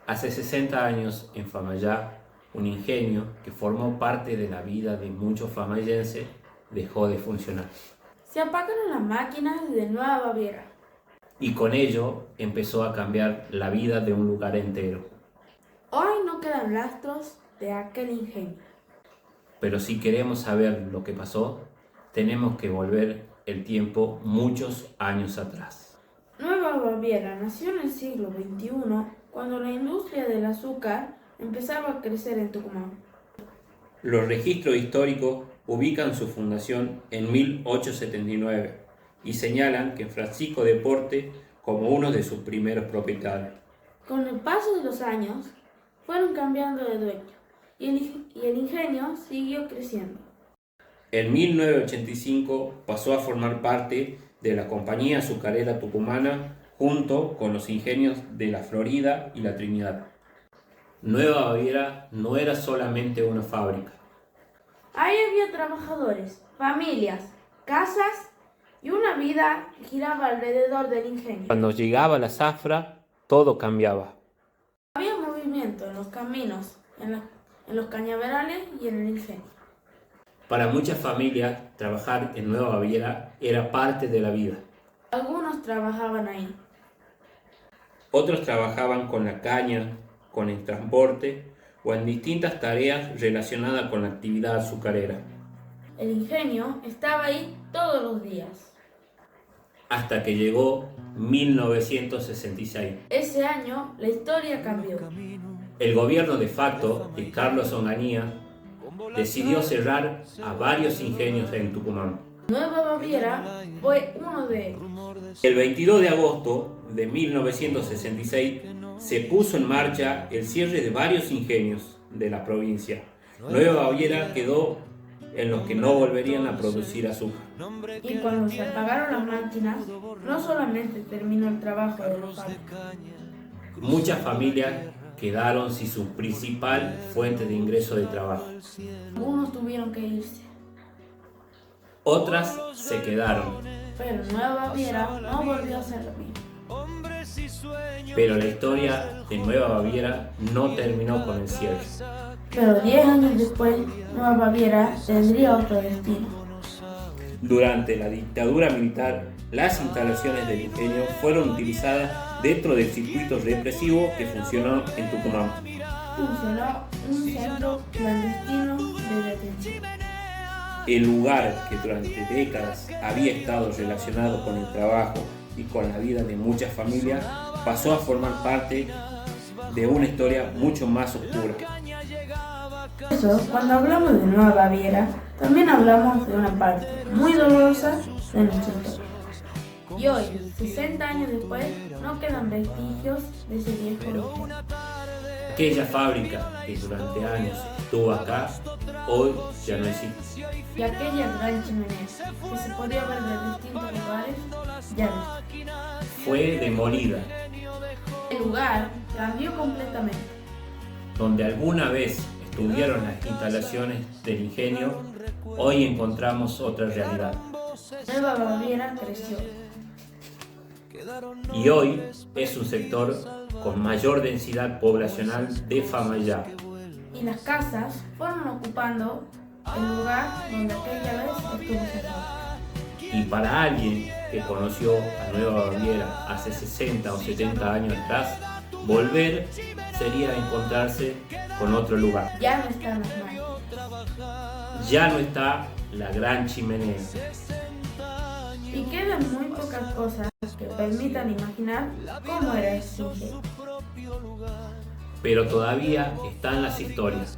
Hace 60 años, en Famayá, un ingenio que formó parte de la vida de muchos famayenses dejó de funcionar. Se apagaron las máquinas de Nueva Baviera. Y con ello empezó a cambiar la vida de un lugar entero. Hoy no quedan rastros de aquel ingenio. Pero si queremos saber lo que pasó, tenemos que volver el tiempo muchos años atrás. Nueva Baviera nació en el siglo XXI, cuando la industria del azúcar empezaba a crecer en Tucumán. Los registros históricos ubican su fundación en 1879 y señalan que Francisco de Porte como uno de sus primeros propietarios. Con el paso de los años, fueron cambiando de dueño y el ingenio siguió creciendo. En 1985 pasó a formar parte de la Compañía Azucarera Tucumana junto con los ingenios de La Florida y La Trinidad. Nueva Baviera no era solamente una fábrica. Ahí había trabajadores, familias, casas y una vida que giraba alrededor del ingenio. Cuando llegaba la zafra, todo cambiaba. Había movimiento en los caminos, en los cañaverales y en el ingenio. Para muchas familias, trabajar en Nueva Baviera era parte de la vida. Algunos trabajaban ahí. Otros trabajaban con la caña, con el transporte o en distintas tareas relacionadas con la actividad azucarera. El ingenio estaba ahí todos los días. Hasta que llegó 1966. Ese año la historia cambió. El gobierno de facto de Carlos Onganía decidió cerrar a varios ingenios en Tucumán. Nueva Baviera fue uno de ellos. El 22 de agosto de 1966 se puso en marcha el cierre de varios ingenios de la provincia. Nueva Baviera quedó en los que no volverían a producir azúcar. Y cuando se apagaron las máquinas, no solamente terminó el trabajo de los fábricas. Muchas familias quedaron sin su principal fuente de ingreso de trabajo. Algunos tuvieron que irse, Otras se quedaron, pero Nueva Baviera no volvió a ser lo mismo. pero la historia de Nueva Baviera no terminó con el cierre. Pero 10 años después, Nueva Baviera tendría otro destino. Durante la dictadura militar, las instalaciones del ingenio fueron utilizadas dentro del circuito represivo que funcionó en Tucumán. Funcionó un centro clandestino de detención. El lugar que durante décadas había estado relacionado con el trabajo y con la vida de muchas familias pasó a formar parte de una historia mucho más oscura. Por eso, cuando hablamos de Nueva Baviera, también hablamos de una parte muy dolorosa de nuestra historia. Y hoy, 60 años después, no quedan vestigios de ese viejo ingenio. Aquella fábrica que durante años estuvo acá, hoy ya no existe. Y aquella gran chimenea que se podía ver de distintos lugares, ya no. Fue demolida. El lugar cambió completamente. Donde alguna vez estuvieron las instalaciones del ingenio, hoy encontramos otra realidad. Nueva Baviera creció. Y hoy es un sector con mayor densidad poblacional de Famayá. Y las casas fueron ocupando el lugar donde aquella vez estuvo cerrado. Y para alguien que conoció a Nueva Baviera hace 60 o 70 años atrás, volver sería encontrarse con otro lugar. Ya no están las máquinas. Ya no está la gran chimenea, Y quedan muy pocas cosas que permitan imaginar cómo era ese ingenio. pero todavía están las historias,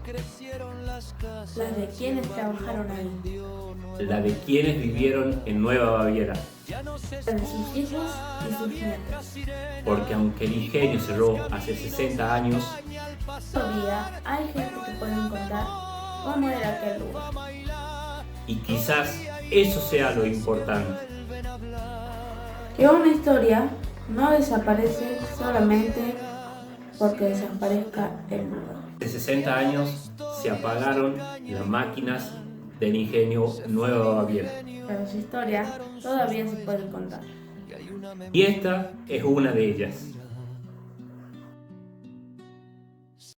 Las de quienes trabajaron ahí, la de quienes vivieron en Nueva Baviera, las de sus hijos y sus nietos. porque aunque el ingenio cerró hace 60 años, Todavía hay gente que puede contar cómo era aquel lugar. y quizás eso sea lo importante. Que una historia no desaparece solamente porque desaparezca el lugar. Hace 60 años se apagaron las máquinas del ingenio Nueva Baviera. Pero su historia todavía se puede contar. Y esta es una de ellas.